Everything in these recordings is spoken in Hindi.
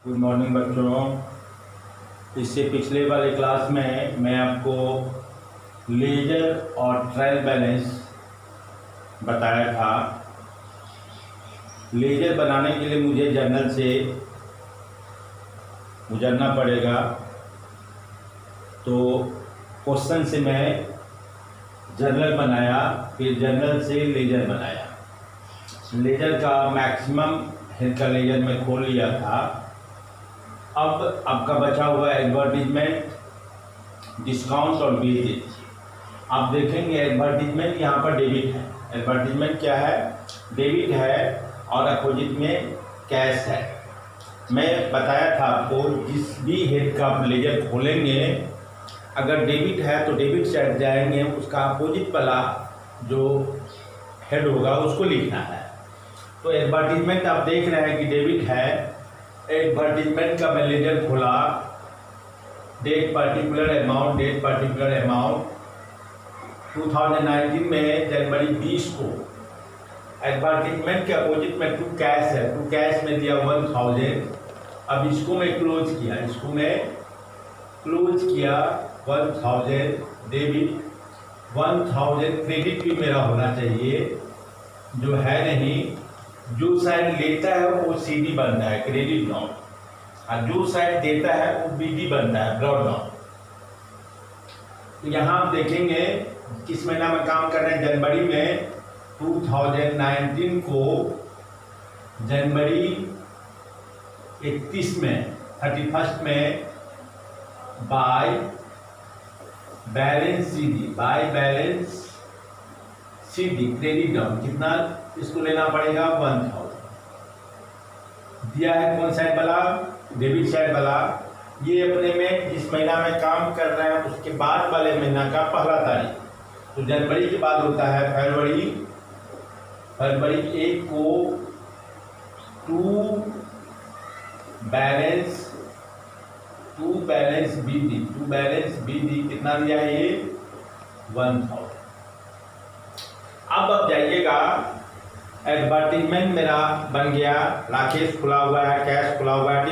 गुड मॉर्निंग बच्चों। इससे पिछले वाले क्लास में मैं आपको लेजर और ट्रायल बैलेंस बताया था। लेजर बनाने के लिए मुझे जर्नल से गुजरना पड़ेगा, तो क्वेश्चन से मैं जर्नल बनाया, फिर जर्नल से लेजर बनाया। लेजर का मैक्सिमम हेड का लेजर मैं खोल लिया था। अब आपका बचा हुआ एडवर्टीजमेंट, डिस्काउंट और वेजेज। आप देखेंगे एडवर्टीजमेंट यहाँ पर डेबिट है। एडवर्टीजमेंट क्या है? डेबिट है और अपोजिट में कैश है। मैं बताया था आपको, जिस भी हेड का आप लेजर खोलेंगे, अगर डेबिट है तो डेबिट साइड जाएंगे, उसका अपोजिट वाला जो हेड होगा उसको लिखना है। तो एडवर्टीजमेंट आप देख रहे हैं कि डेबिट है। एडवर्टीजमेंट का मैं लेजर खोला, डेट पर्टिकुलर अमाउंट 2019 में जनवरी 20 को। एडवर्टीजमेंट के अपोजिट में टू कैश है, टू कैश में दिया 1000। अब इसको मैं क्लोज किया, 1000 डेबिट, 1000 क्रेडिट भी मेरा होना चाहिए, जो है नहीं। जो साइड लेता है वो सीडी बनता है, क्रेडिट नोट, और जो साइड देता है वो बीडी बनता है, ब्रॉड नोट। तो यहाँ आप देखेंगे किस महीना में काम कर रहे हैं। जनवरी में 2019 को, जनवरी 31 में 31 में by balance CD credit down कितना इसको लेना पड़ेगा, 1000 दिया है। कौन साइड वाला? डेबिट साइड वाला। ये अपने में जिस महीना में काम कर रहे हैं उसके बाद वाले महीना का पहला तारीख। तो जनवरी के बाद होता है फरवरी 1 को टू बैलेंस बीडी कितना दिया है? ये 1000। अब जाइएगा, एडवर्टीजमेंट मेरा बन गया, राकेश खुला हुआ है, कैश खुला हुआ है।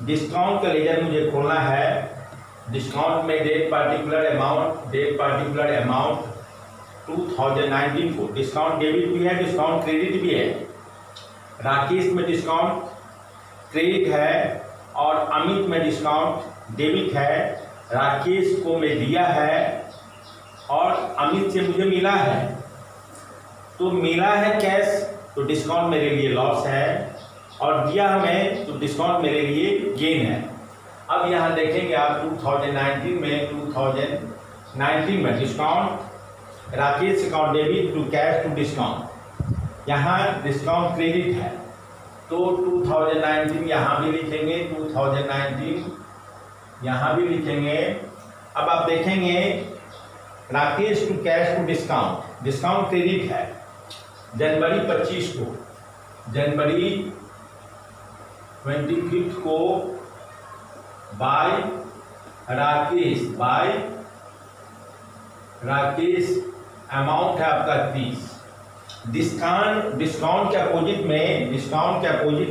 डिस्काउंट का लेजर मुझे खोलना है। डिस्काउंट में डेट पर्टिकुलर अमाउंट 2019 को। डिस्काउंट डेबिट भी है, डिस्काउंट क्रेडिट भी है। राकेश में डिस्काउंट क्रेडिट है और अमित में डिस्काउंट डेबिट है। राकेश को मैं दिया है और अमित से मुझे मिला है, तो मिला है कैश, तो डिस्काउंट मेरे लिए लॉस है, और दिया हमें तो डिस्काउंट मेरे लिए गेन है। अब यहाँ देखेंगे आप 2019 में discount, Rakesh account debit to cash to discount. यहाँ डिस्काउंट क्रेडिट है, तो 2019 यहाँ भी लिखेंगे, 2019 यहाँ भी लिखेंगे। अब आप देखेंगे Rakesh to cash to discount credit है। जनवरी 25 को, जनवरी 25 को बाय राकेश अमाउंट है आपका 30। डिस्काउंट के अपोजिट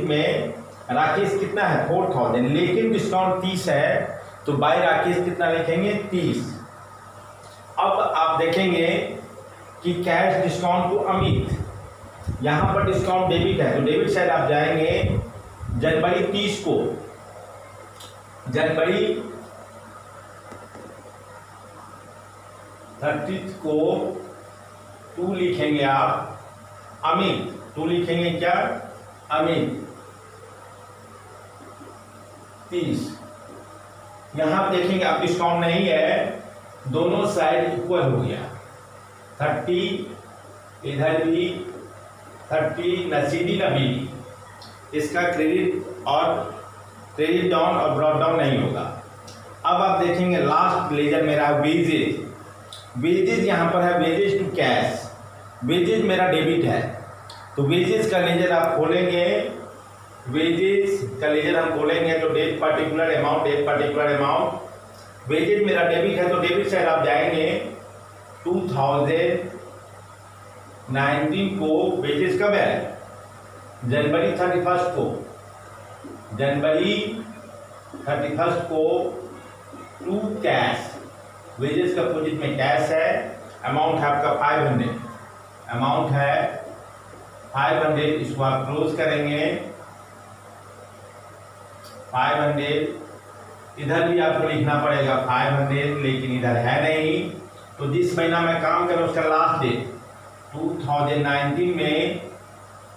में राकेश कितना है? 4000, लेकिन डिस्काउंट 30 है, तो बाय राकेश कितना लिखेंगे? 30। अब आप देखेंगे कि कैश डिस्काउंट टू अमित, यहाँ पर डिस्काउंट डेबिट है, तो डेबिट साइड आप जाएंगे। जनवरी 30 को, जनवरी 30 को 2 लिखेंगे आप, अमित 2 लिखेंगे क्या? अमित 30। यहाँ आप देखेंगे अब डिस्काउंट नहीं है, दोनों साइड इक्वल हो गया। 30 इधर भी 30, न सीडी न बीडी, इसका क्रेडिट डाउन और ब्रॉड डाउन नहीं होगा। अब आप देखेंगे लास्ट लेजर मेरा वेजेज यहाँ पर है, वेजेज टू कैश। वेजेज मेरा डेबिट है, तो वेजेज का लेजर आप खोलेंगे, तो डेट पर्टिकुलर अमाउंट। वेजेज मेरा डेबिट है, तो डेबिट साइड आप जाएंगे। 2019 को वेजेज कब है? जनवरी 31 को, जनवरी 31 को टू कैश, वेजेस का अपोजिट में कैश है, अमाउंट है आपका 500, अमाउंट है 500, इसको आप क्लोज करेंगे 500, इधर भी आपको लिखना पड़ेगा 500, लेकिन इधर है नहीं, तो जिस महीना में काम करें उसका लास्ट डेट 2019 में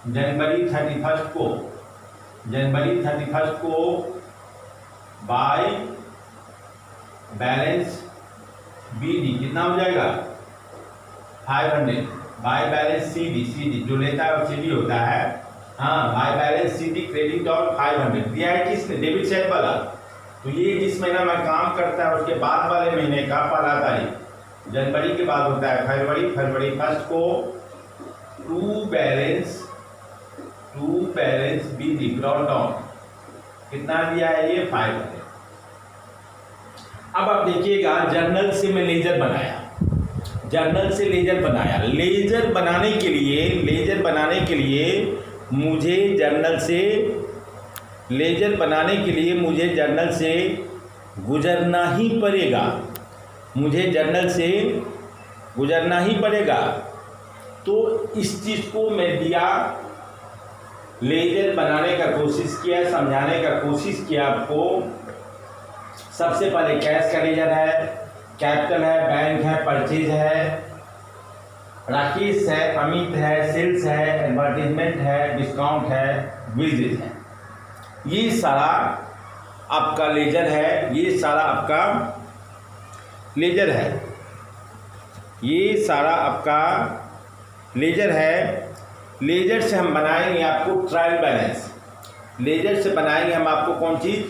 जनवरी 31 को बाय बैलेंस BD कितना हो जाएगा 500, बाय बैलेंस CD जो लेता है वो CD होता है, हाँ, बाय बैलेंस CD क्रेडिट और 500 दिया है किसने, डेबिट साइड वाला। तो ये जिस महीना में काम करता है उसके बाद वाले महीने का पहला तारीख, जनवरी के बाद होता है फरवरी 1 को to balance BD brought down कितना दिया है ये 500। अब आप देखिएगा, जर्नल से मैं लेजर बनाया, जर्नल से लेजर बनाया, लेजर बनाने के लिए मुझे जर्नल से गुजरना ही पड़ेगा, तो इस चीज़ को मैं दिया, लेजर बनाने का कोशिश किया, समझाने का कोशिश किया आपको। सबसे पहले कैश का लेजर है, कैपिटल है, बैंक है, परचेज है, राकेश है, अमित है, सेल्स है, एडवर्टीजमेंट है, डिस्काउंट है, वेजेस है। ये सारा आपका लेजर है, ये सारा आपका लेजर है। लेजर से हम बनाएंगे आपको ट्रायल बैलेंस, लेजर से बनाएंगे हम आपको कौन चीज़,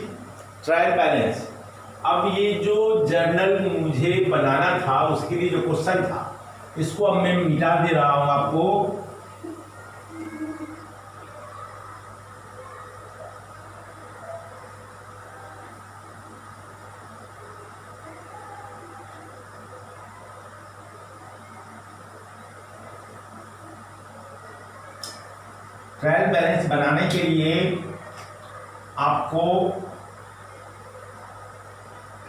ट्रायल बैलेंस। अब ये जो जर्नल मुझे बनाना था उसके लिए जो क्वेश्चन था, इसको अब मैं मिटा दे रहा हूं आपको। ट्रायल बैलेंस बनाने के लिए आपको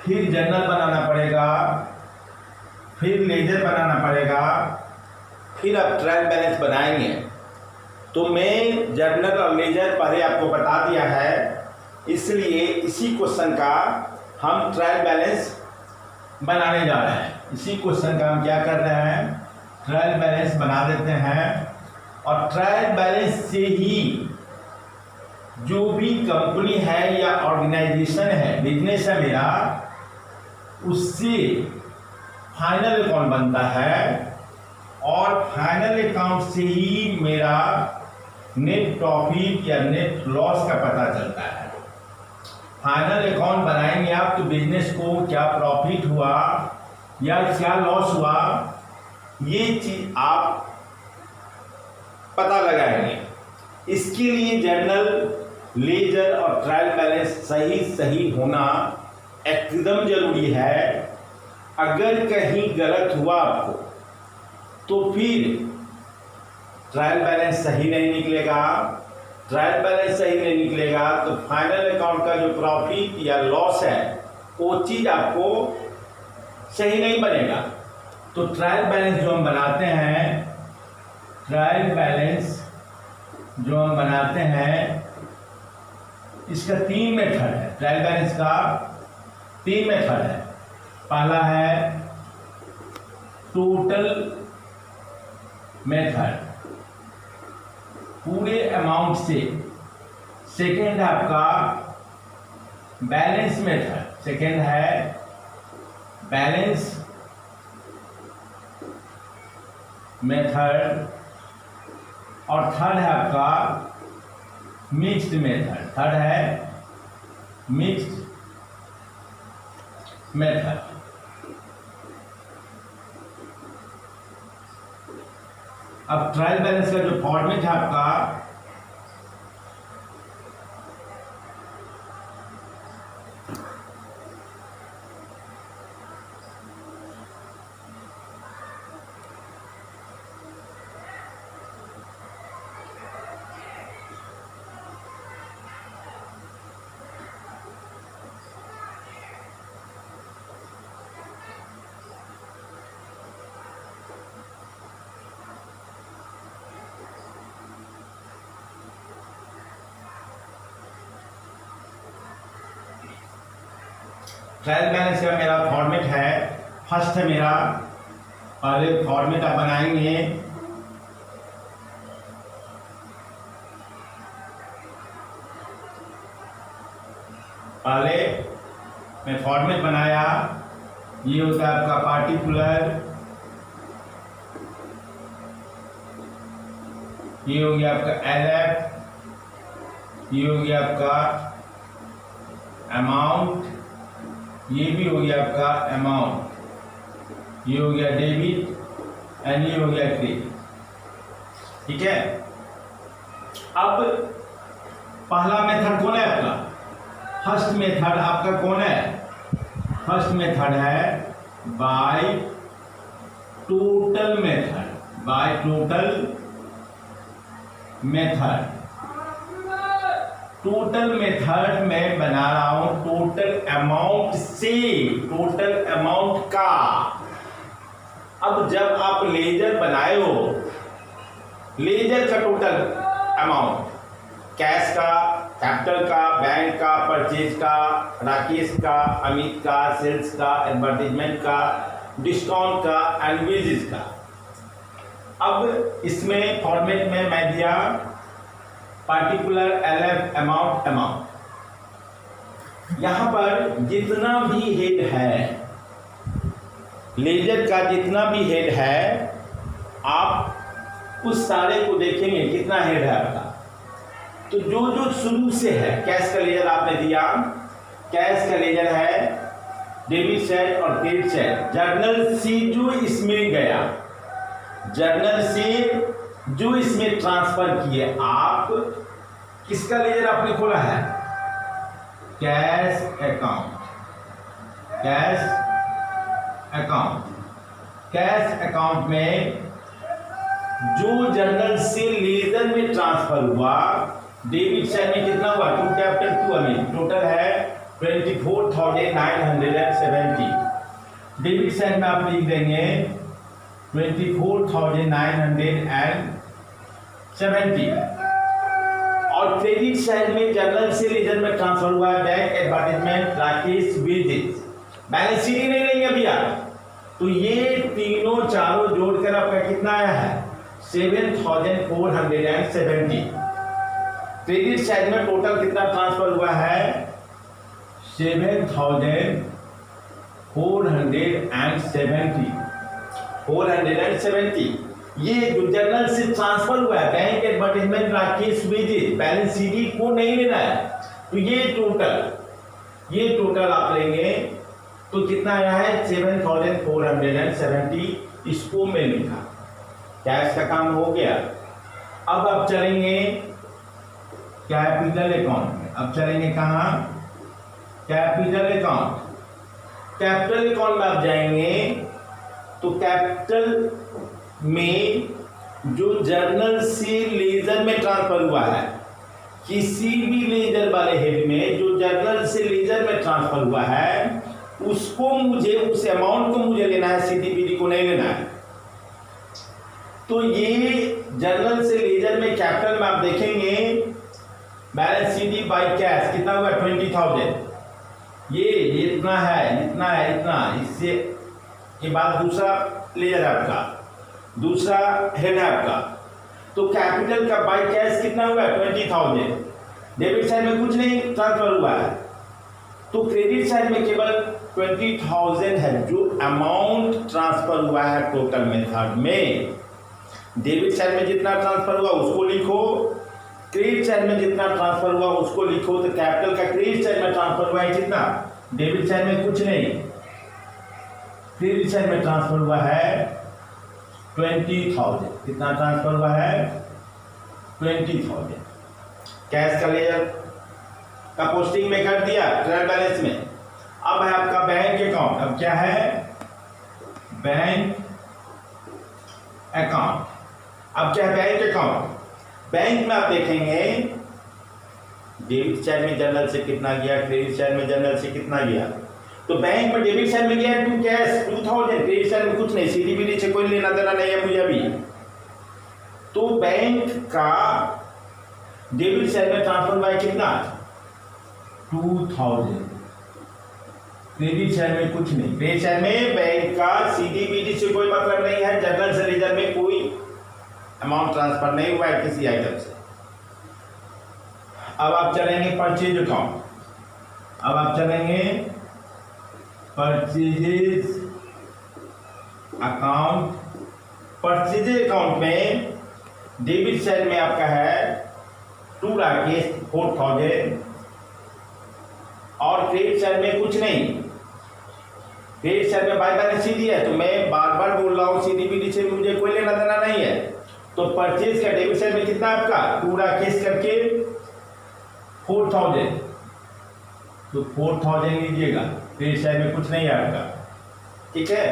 फिर जर्नल बनाना पड़ेगा, फिर लेजर बनाना पड़ेगा, फिर आप ट्रायल बैलेंस बनाएंगे। तो मैं जर्नल और लेजर पहले आपको बता दिया है, इसलिए इसी क्वेश्चन का हम ट्रायल बैलेंस बनाने जा रहे हैं। इसी क्वेश्चन का हम क्या कर रहे हैं, ट्रायल बैलेंस बना देते हैं। और ट्रायल बैलेंस से ही जो भी कंपनी है या ऑर्गेनाइजेशन है, बिजनेस है मेरा, उससे फाइनल अकाउंट बनता है, और फाइनल अकाउंट से ही मेरा नेट प्रॉफिट या नेट लॉस का पता चलता है। फाइनल अकाउंट बनाएंगे आप तो बिजनेस को क्या प्रॉफिट हुआ या क्या लॉस हुआ, ये चीज आप पता लगाएंगे। इसके लिए जर्नल, लेजर और ट्रायल बैलेंस सही होना एकदम जरूरी है। अगर कहीं गलत हुआ आपको तो फिर ट्रायल बैलेंस सही नहीं निकलेगा। ट्रायल बैलेंस सही नहीं निकलेगा तो फाइनल अकाउंट का जो प्रॉफिट या लॉस है वो चीज आपको सही नहीं बनेगा। तो ट्रायल बैलेंस जो हम बनाते हैं, ट्रायल बैलेंस जो हम बनाते हैं, इसका 3 मेथड है। ट्रायल बैलेंस का 3 मेथड है। पहला है टोटल मेथड, पूरे अमाउंट से। सेकेंड है आपका बैलेंस मेथड, सेकेंड है बैलेंस मेथड, और थर्ड है आपका मिक्स्ड मेथड। थर्ड है मिक्स्ड मेथड। अब ट्रायल बैलेंस का जो फॉर्मेट है आपका, ट्रायल बैलेंस का मेरा फॉर्मेट है, फर्स्ट है मेरा, पहले फॉर्मेट आप बनाएंगे। पहले मैं फॉर्मेट बनाया, ये होता है आपका पार्टिकुलर, ये हो गया आपका LF, ये हो गया आपका अमाउंट, ये भी हो गया आपका अमाउंट, ये हो गया डेबिट एंड ये हो गया क्रेडिट। ठीक है, अब पहला मेथड कौन है आपका? फर्स्ट मेथड आपका कौन है? फर्स्ट मेथड है by total method, by total method. Total method में बना रहा हूं टोटल अमाउंट से, टोटल अमाउंट का। अब जब आप लेजर बनाए हो, लेजर का टोटल अमाउंट, कैश का, कैपिटल का, बैंक का, परचेज का, राकेश का, अमित का, सेल्स का, एडवर्टीजमेंट का, डिस्काउंट का एंड वेजेस का। अब इसमें फॉर्मेट में मैं दिया पार्टिकुलर LF अमाउंट, यहां पर जितना भी हेड है, लेजर का जितना भी हेड है, आप उस सारे को देखेंगे कितना हेड है आपका। तो जो जो शुरू से है, कैश का लेजर आपने दिया, कैश का लेजर है डेबिट साइड और क्रेडिट साइड। जर्नल से जो इसमें गया, जर्नल से जो इसमें ट्रांसफर किए, आप किसका लेजर आपने खोला है? Cash account, cash account. Cash account में जो जर्नल से लेजर में ट्रांसफर हुआ, डेबिट साइड में कितना हुआ? To capital to Amin, total है 24,970। डेबिट साइड में आप लिख देंगे 24,970। और क्रेडिट साइड में जर्नल से लेजर में ट्रांसफर हुआ है bank, advertisement, Rakesh, wages. Balance sheet ही नहीं लेंगे अभी आप। तो ये तीनों चारों जोड़कर आपका कितना आया है? 7,470। क्रेडिट साइड में टोटल कितना ट्रांसफर हुआ है? 7,470। ये जो जर्नल से ट्रांसफर हुआ है, bank, advertisement, Rakesh, wages, balance sheet को नहीं लेना है। तो ये टोटल आप लेंगे तो कितना आया है? 7,470। इसको मैं लिखा, कैश का काम हो गया। अब आप चलेंगे कैपिटल अकाउंट में। अब चलेंगे कहाँ? Capital account. कैपिटल अकाउंट में आप जाएंगे तो कैपिटल में जो जर्नल से लेजर में ट्रांसफर हुआ है, किसी भी लेजर वाले हेड में जो जर्नल से लेजर में ट्रांसफर हुआ है, उसको मुझे, उस अमाउंट को मुझे लेना है, CDPD को नहीं लेना है। तो ये जर्नल से लेजर में कैपिटल में आप देखेंगे बैलेंस CD बाय कैश कितना हुआ? 20,000। ये इतना है, इतना है, इतना। इससे के बाद दूसरा लेजर है आपका, दूसरा हेड है आपका। तो कैपिटल का बाय कैश कितना हुआ? 20,000। डेबिट साइड में कुछ नहीं ट्रांसफर हुआ है, तो क्रेडिट साइड में केवल 20,000 है जो अमाउंट ट्रांसफर हुआ है टोटल मेथड में। डेबिट साइड में जितना ट्रांसफर हुआ उसको लिखो, क्रेडिट साइड में जितना ट्रांसफर हुआ उसको लिखो। तो कैपिटल का क्रेडिट साइड में ट्रांसफर हुआ है कितना? डेबिट साइड में कुछ नहीं, क्रेडिट साइड में ट्रांसफर हुआ है 20,000। कितना ट्रांसफर हुआ है? 20,000। कैश का लेजर का पोस्टिंग में कर दिया ट्रायल बैलेंस में। अब है आपका बैंक अकाउंट। अब क्या है? Bank account. अब क्या है? Bank account. बैंक में आप देखेंगे डेबिट साइड में जर्नल से कितना गया, क्रेडिट साइड में जर्नल से कितना गया। तो बैंक में डेबिट साइड में गया टू कैश 2000, क्रेडिट साइड में कुछ नहीं, CDPD से कोई लेना देना नहीं है मुझे अभी। तो बैंक का डेबिट साइड में ट्रांसफर हुआ है कितना? 2000। क्रेडिट साइड में कुछ नहीं, क्रेडिट साइड में बैंक का सीडीबीडी से कोई मतलब नहीं है, जनरल से लेजर में कोई अमाउंट ट्रांसफर नहीं हुआ है किसी आइटम से। अब आप चलेंगे परचेज अकाउंट, अब आप चलेंगे परचेजेज अकाउंट। परचेजेज अकाउंट में डेबिट साइड में आपका है 2 राकेश 4000 और क्रेडिट साइड में कुछ नहीं। क्रेडिट साइड में बाय बैलेंस शीट है, तो मैं बार बार बोल रहा हूँ सीडीबीडी से मुझे कोई लेना देना नहीं है। तो परचेज का डेबिट साइड में कितना आपका 2 राकेश करके 4000, तो 4000 लीजिएगा, क्रेडिट साइड में कुछ नहीं है आपका, ठीक है।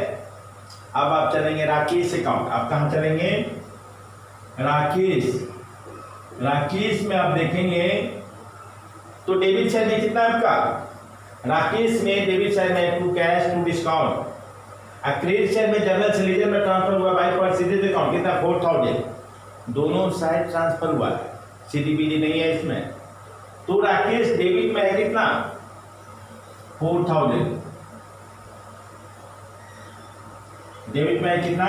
अब आप चलेंगे राकेश अकाउंट, आप कहाँ चलेंगे राकेश। राकेश में आप देखेंगे तो डेबिट साइड में कितना आपका राकेश में डेबिट साइड में 2 कैश 2 डिस्काउंट, क्रेडिट साइड में जनरल से लेजर में ट्रांसफर हुआ बाय परचेज अकाउंट कितना 4000, दोनों साइड ट्रांसफर हुआ है, सीडीबीडी नहीं है इसमें। तो राकेश डेबिट में है कितना 4000, डेबिट में है कितना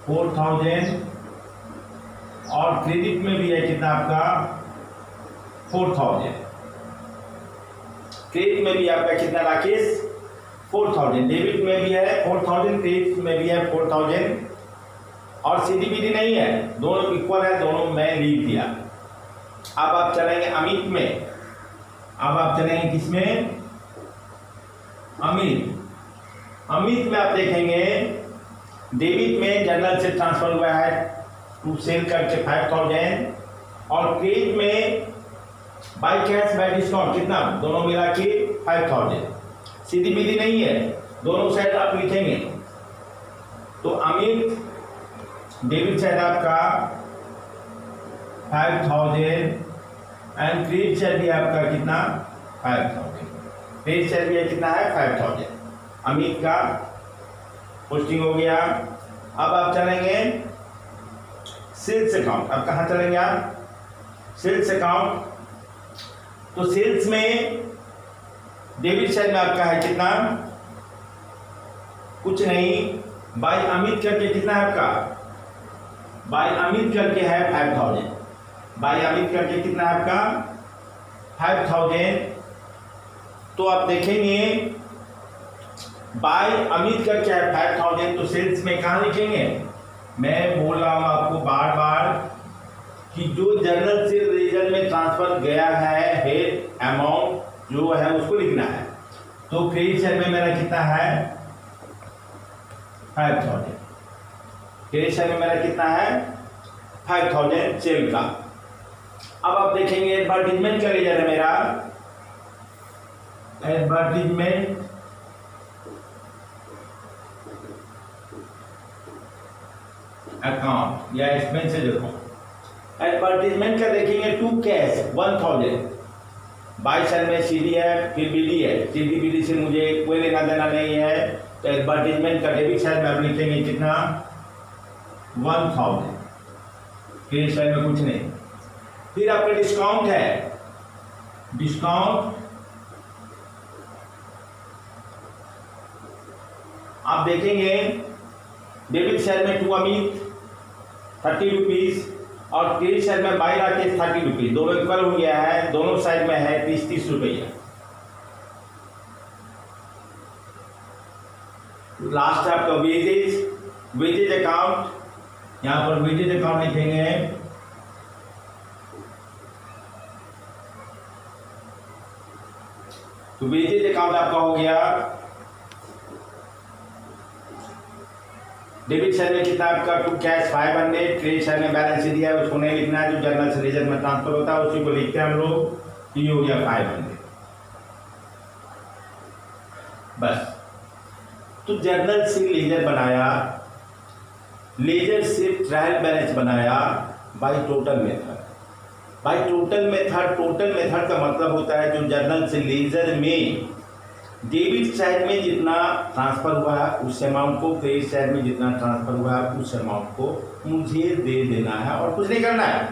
4000 और क्रेडिट में भी है कितना आपका 4000, क्रेडिट में भी आपका कितना राकेश 4000, डेबिट में भी है 4000, क्रेडिट में भी है 4000 और सीडीबीडी नहीं है, दोनों इक्वल है, दोनों मैं लिख दिया। अब आप चलेंगे अमित में, अब आप चलेंगे किसमें अमित। अमित में आप देखेंगे डेबिट में जनरल से ट्रांसफर हुआ है टू सेल करके 5000 और क्रेडिट में बाय कैश बाय डिस्काउंट कितना, दोनों मिला के 5000, सीडीबीडी नहीं है, दोनों साइड आप लिखेंगे। तो अमित डेबिट साइड आपका 5000 एंड क्रेडिट साइड भी आपका कितना 5000, क्रेडिट साइड भी कितना है 5000, अमित का पोस्टिंग हो गया। अब आप चलेंगे सेल्स अकाउंट, अब कहाँ चलेंगे आप सेल्स अकाउंट। तो सेल्स में डेबिट साइड में आपका है कितना कुछ नहीं, बाय अमित करके कितना है आपका बाय अमित करके है 5000, बाय अमित करके कितना है आपका 5000। तो आप देखेंगे बाय अमित करके है 5000, तो सेल्स में कहाँ लिखेंगे, मैं बोल रहा हूँ आपको बार बार कि जो जनरल से लेजर में ट्रांसफर गया है अमाउंट जो है उसको लिखना है। तो क्रेडिट साइड में मेरा कितना है 5000, क्रेडिट साइड में मेरा कितना है 5000 सेल का। अब आप देखेंगे एडवर्टीजमेंट का लेजर है मेरा, एडवर्टीजमेंट अकाउंट या एक्सपेंसेस अकाउंट। एडवर्टीजमेंट का देखेंगे 2 कैश 1000, बाई साइड में सीडी है फिर बीडी है, सीडी बीडी से मुझे कोई लेना देना नहीं है। तो एडवर्टीजमेंट का डेबिट साइड में आप लिखेंगे कितना 1000, क्रेडिट साइड में कुछ नहीं। फिर आपका डिस्काउंट है, डिस्काउंट आप देखेंगे डेबिट साइड में 2 अमित 30 रुपीज और क्रेडिट साइड में बाई राकेश 30 रुपीज, दोनों इक्वल हो गया है, दोनों साइड में है 30 रुपया। लास्ट है आपका वेजेज, वेजेज अकाउंट, यहां पर वेजेज अकाउंट लिखेंगे तो वेजेज अकाउंट आपका हो गया डेबिट साइड में कितना आपका 2 कैश 500, क्रेडिट साइड में बैलेंस दिया है उसको नहीं लिखना है, जो जनरल से लेजर में ट्रांसफर होता है उसी को लिखते हैं हम लोग। ये हो गया 500 बस। तो जनरल से लेजर बनाया, लेजर से ट्रायल बैलेंस बनाया by total method. By total method, total method का मतलब होता है जो जनरल से लेजर में डेबिट साइड में जितना ट्रांसफर हुआ है उस अमाउंट को, क्रेडिट साइड में जितना ट्रांसफर हुआ है उस अमाउंट को मुझे दे देना है और कुछ नहीं करना है।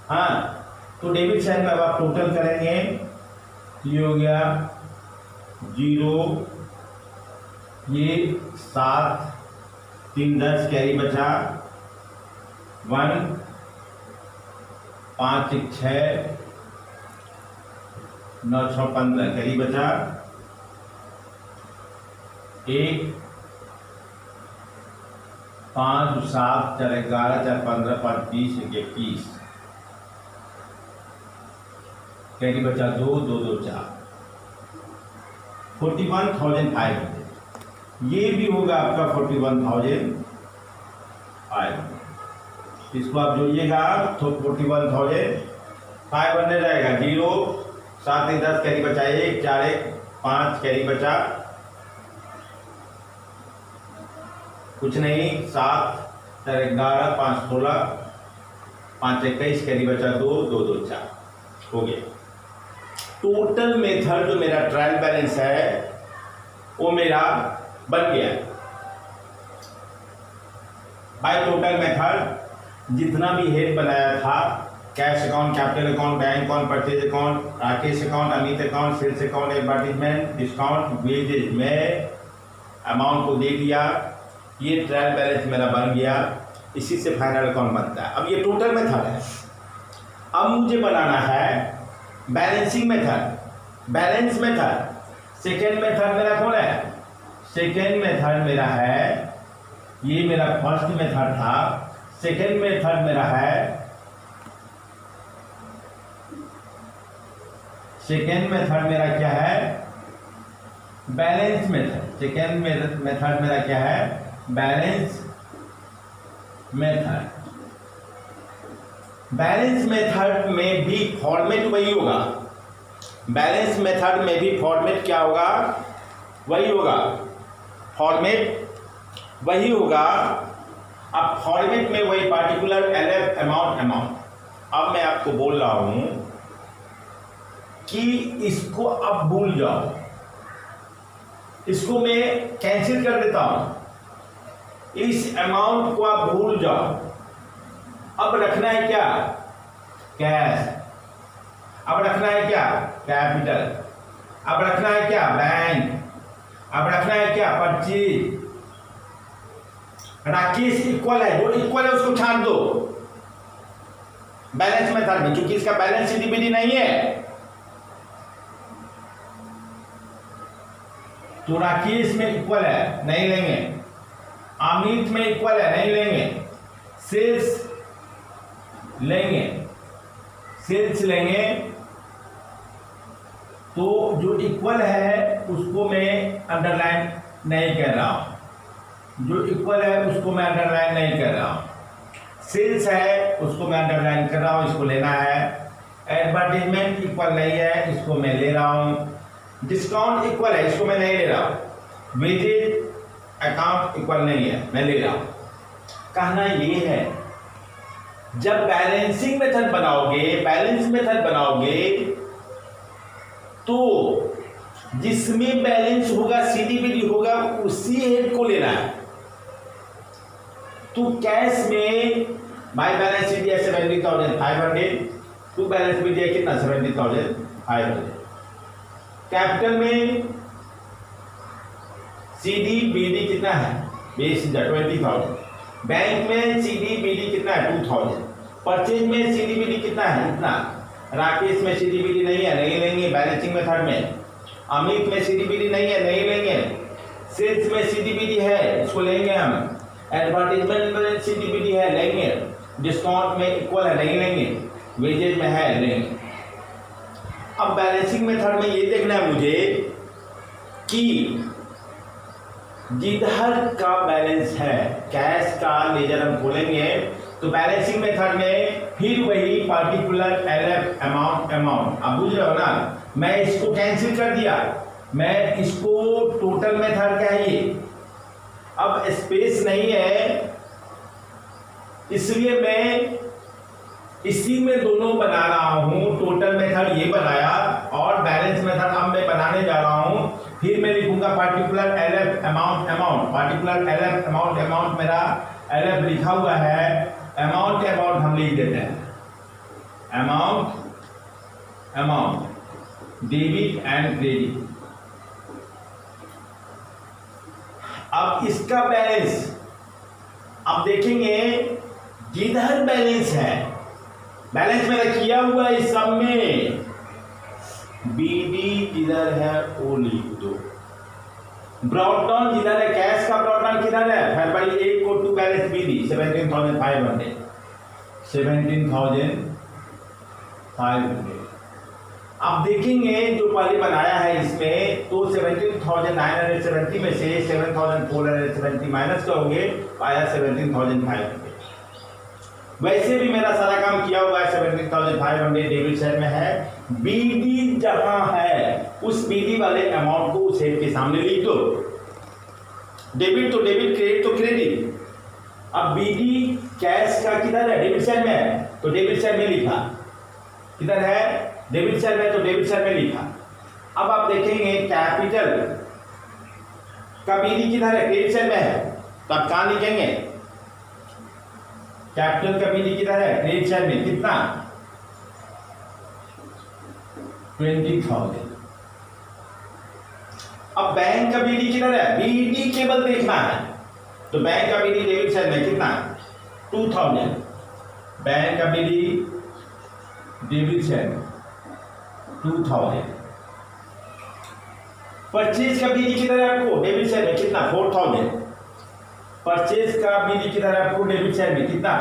हाँ, तो डेबिट साइड में अब आप टोटल करेंगे ये हो गया 0, ये 7, 3 10 कैरी बचा 1, 5 1 6, 9 6 15 कैरी बचा 1, 5 7 4 11 4 15 5 20 21 कैरी बचा 2 2 2 4 41,500। ये भी होगा आपका 41,500। इसको आप जोड़िएगा तो 41,500 रहेगा। 0 7 1 10 कैरी बचा 1 4 1 5 कैरी बचा कुछ नहीं 7 4 11 5 16 5 21 कैरी बचा 2 2 2 4 हो गया। टोटल मेथड जो मेरा ट्रायल बैलेंस है वो मेरा बन गया। बाय टोटल मेथड जितना भी हेड बनाया था, cash account, capital account, bank account, purchase account, Rakesh account, Amit account, sales account, advertisement, discount, wages में अमाउंट को दे दिया। ये ट्रायल बैलेंस मेरा बन गया। इसी से फाइनल अकाउंट बनता है। अब ये टोटल मेथड है। अब मुझे बनाना है balancing method, balance method. Second method मेरा कौन है? सेकेंड मेथड मेरा है, ये मेरा फर्स्ट मेथड था। सेकेंड मेथड मेरा है, सेकेंड मेथड मेरा क्या है? Balance method. सेकेंड मेथड मेरा क्या है? Balance method. बैलेंस मेथड में भी फॉर्मेट वही होगा। बैलेंस मेथड में भी फॉर्मेट क्या होगा? वही होगा। फॉर्मेट वही होगा। अब फॉर्मेट में वही पार्टिकुलर एलएफ अमाउंट। अब मैं आपको बोल रहा हूं कि इसको अब भूल जाओ, इसको मैं कैंसिल कर देता हूं। इस अमाउंट को आप भूल जाओ। अब रखना है क्या? कैश। अब रखना है क्या? कैपिटल। अब रखना है क्या? बैंक। अब रखना है क्या? परचेज। राकेश इक्वल है, जो इक्वल है उसको छांट दो बैलेंस मेथड में, क्योंकि इसका बैलेंस सीडीबीडी नहीं है। तो राकेश में इक्वल है, नहीं लेंगे। अमित में इक्वल है, नहीं लेंगे। सेल्स लेंगे, सेल्स लेंगे। तो जो इक्वल है उसको मैं अंडरलाइन नहीं कर रहा हूं, जो इक्वल है उसको मैं अंडरलाइन नहीं कर रहा हूं। सेल्स है उसको मैं अंडरलाइन कर रहा हूं, इसको लेना है। एडवर्टीजमेंट इक्वल नहीं है, इसको मैं ले रहा हूं। डिस्काउंट इक्वल है, इसको मैं नहीं ले रहा हूं। वेजेज अकाउंट इक्वल नहीं है, मैं ले रहा हूं। कहना ये है, जब बैलेंसिंग मेथड बनाओगे, बैलेंस मेथड बनाओगे, तो जिसमें बैलेंस होगा, सीडीबीडी होगा, उसी हेड को लेना है। तो कैश में बाय बैलेंस शीट दिया 70,500, टू बैलेंस भी दिया कितना? 70,500। कैपिटल में सीडीबीडी कितना है? 20,000। बैंक में सीडीबीडी कितना है? 2,000। परचेज में सीडीबीडी कितना है? इतना। राकेश में सीडीबीडी नहीं है, नहीं लेंगे बैलेंसिंग मेथड में। अमित में सीडीबीडी नहीं है, नहीं लेंगे। सेल्स में सीडीबीडी है, इसको लेंगे हम। एडवर्टीजमेंट में सीडीबीडी है, लेंगे। डिस्काउंट में इक्वल है, नहीं लेंगे। वेजेज में है, लेंगे। अब बैलेंसिंग मेथड में ये देखना है मुझे कि जिधर का बैलेंस है, कैश का लेजर हम खोलेंगे तो बैलेंसिंग मेथड में फिर वही पार्टिकुलर एलएफ अमाउंट। अब बुझ रहे हो ना? मैं इसको कैंसिल कर दिया, मैं इसको टोटल मेथड चाहिए। अब स्पेस नहीं है, इसलिए मैं इसी में दोनों बना रहा हूं। टोटल मेथड ये बनाया और बैलेंस मेथड अब मैं बनाने जा रहा हूं। फिर मैं लिखूंगा particular LF amount. Particular LF amount मेरा एलएफ लिखा हुआ है। अमाउंट हम लिख देते हैं। Amount debit and credit. अब इसका बैलेंस अब देखेंगे, जिधर बैलेंस है, बैलेंस मेरा किया हुआ इस सब में, बीडी जिधर है वो लिख दो। ब्रॉट डाउन जिधर है, कैश का ब्रॉट डाउन किधर है, फरवरी 1 को टू बैलेंस बीडी 17,500, 17,500। आप देखेंगे जो पहले बनाया है इसमें, तो 17,970 में से 7,470 माइनस करोगे, आया 17,500। वैसे भी मेरा सारा काम किया हुआ है, 17,500 डेबिट साइड में है। बीडी जहां है उस बीडी वाले अमाउंट को उस हेड के सामने लिख दो। डेबिट तो डेबिट, क्रेडिट तो क्रेडिट। अब बीडी कैश का किधर है, डेबिट साइड में है, तो डेबिट साइड में लिखा। किधर है, डेबिट साइड में, तो डेबिट साइड में लिखा। अब आप देखेंगे कैपिटल का बीडी किधर है, क्रेडिट साइड में है, तो आप कहां लिखेंगे, कैपिटल का बीडी किधर है, क्रेडिट साइड में, कितना, 20,000। अब बैंक का बीडी किधर है, बीडी केवल देखना है, तो बैंक का बीडी डेबिट साइड में कितना, 2,000। बैंक का बीडी डेबिट साइड में 2,000। परचेज का बीडी किधर है आपको, डेबिट साइड में, कितना, 4,000। परचेज का बीडी किधर है आपको, डेबिट साइड में, कितना,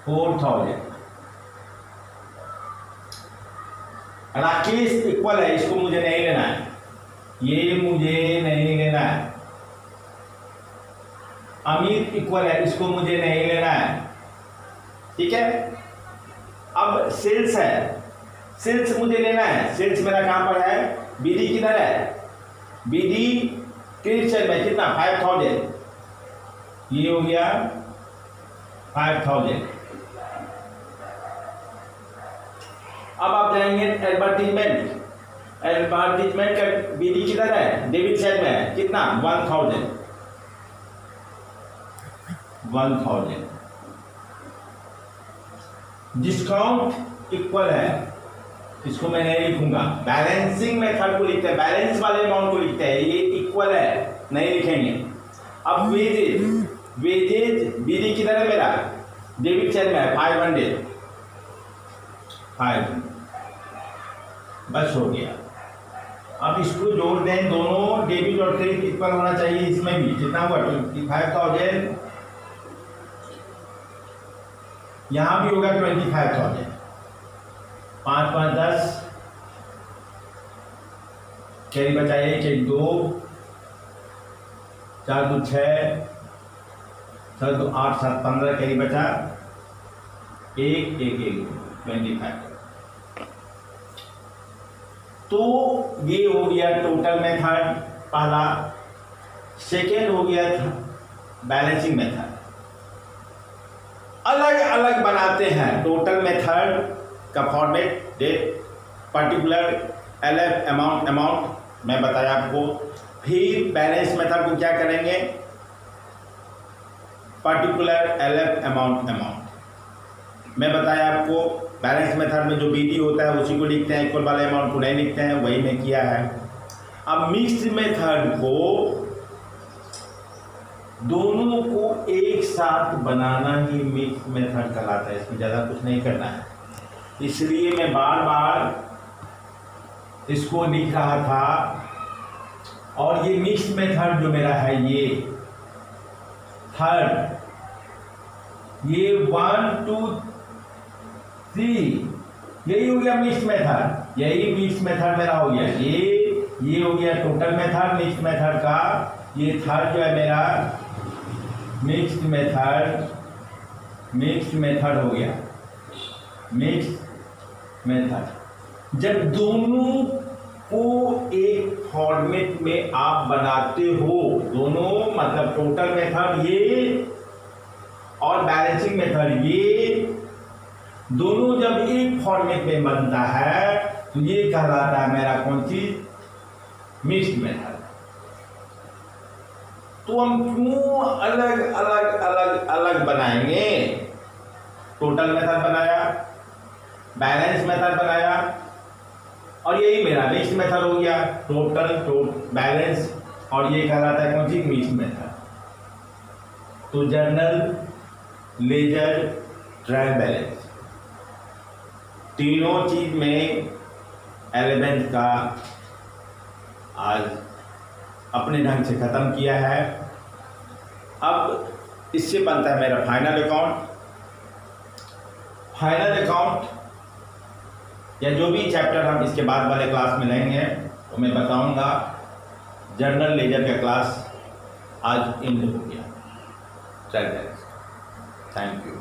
4,000। राकेश इक्वल है, इसको मुझे नहीं लेना है, ये मुझे नहीं लेना है। अमित इक्वल है, इसको मुझे नहीं लेना है, ठीक है। अब सेल्स है, सेल्स मुझे लेना है, सेल्स मेरा कहां पर है, बीडी किधर है, बीडी क्रेडिट साइड में, कितना, 5,000। ये हो गया 5,000। अब आप जाएंगे एडवर्टीजमेंट, एडवर्टीजमेंट का बीडी किधर है, डेबिट साइड में है, कितना, 1,000। 1,000। डिस्काउंट इक्वल है, इसको मैं नहीं लिखूंगा, बैलेंसिंग मेथड को लिखते हैं, बैलेंस वाले अमाउंट को लिखते हैं, ये इक्वल है, नहीं लिखेंगे। अब वेजेज, वेजेज बीडी किधर है मेरा, डेबिट साइड में है, 500। बस हो गया। अब इसको जोड़ दें, दोनों डेबिट और क्रेडिट इक्वल होना चाहिए, इसमें भी कितना हुआ, 25,000, यहां भी होगा 25,000। 5 5 10, कैरी बचा 1 1 2, 4 2 6, 6 2 8 7 15, कैरी बचा 1 1 1 25। तो ये हो गया टोटल मेथड पहला। सेकेंड हो गया था बैलेंसिंग मेथड। अलग अलग बनाते हैं टोटल मेथड का format, date, particular, LF, amount, amount मैं बताया आपको। फिर बैलेंस मेथड को क्या करेंगे, पर्टिकुलर, एलएफ, अमाउंट, अमाउंट मैं बताया आपको। बैलेंस मेथड में जो बीडी होता है उसी को लिखते हैं, इक्वल वाले अमाउंट को नहीं लिखते हैं, वही मैं किया है। अब मिक्स्ड मेथड को दोनों को एक साथ बनाना ही मिक्स मेथड कहलाता है, इसमें ज़्यादा कुछ नहीं करना है। इसलिए मैं बार बार इसको लिख रहा था। और ये मिक्स मेथड जो मेरा है, ये थर्ड, ये 1 2 3, यही हो गया मिक्स मेथड, यही मिक्स मेथड मेरा हो गया। ये हो गया टोटल मेथड मिक्स मेथड का। ये थर्ड जो है मेरा मिक्स्ड मेथड हो गया, मिक्स्ड मेथड। जब दोनों को एक फॉर्मेट में आप बनाते हो, दोनों मतलब टोटल मेथड ये और बैलेंसिंग मेथड ये, दोनों जब एक फॉर्मेट में बनता है तो ये कहलाता है मेरा कौन चीज, मिक्स्ड मेथड। तो हम क्यों अलग अलग अलग अलग बनाएंगे, टोटल मेथड बनाया, बैलेंस मेथड बनाया, और यही मेरा मिक्स मेथड हो गया, टोटल बैलेंस, और ये कहलाता है कौन सी, मिक्स मेथड। तो जर्नल, लेजर, ट्रायल बैलेंस, तीनों चीज में 11th का आज अपने ढंग से ख़त्म किया है। अब इससे बनता है मेरा फाइनल अकाउंट। फाइनल अकाउंट या जो भी चैप्टर हम इसके बाद वाले क्लास में लेंगे तो मैं बताऊंगा। जर्नल लेजर का क्लास आज एंड हो गया। Thank you.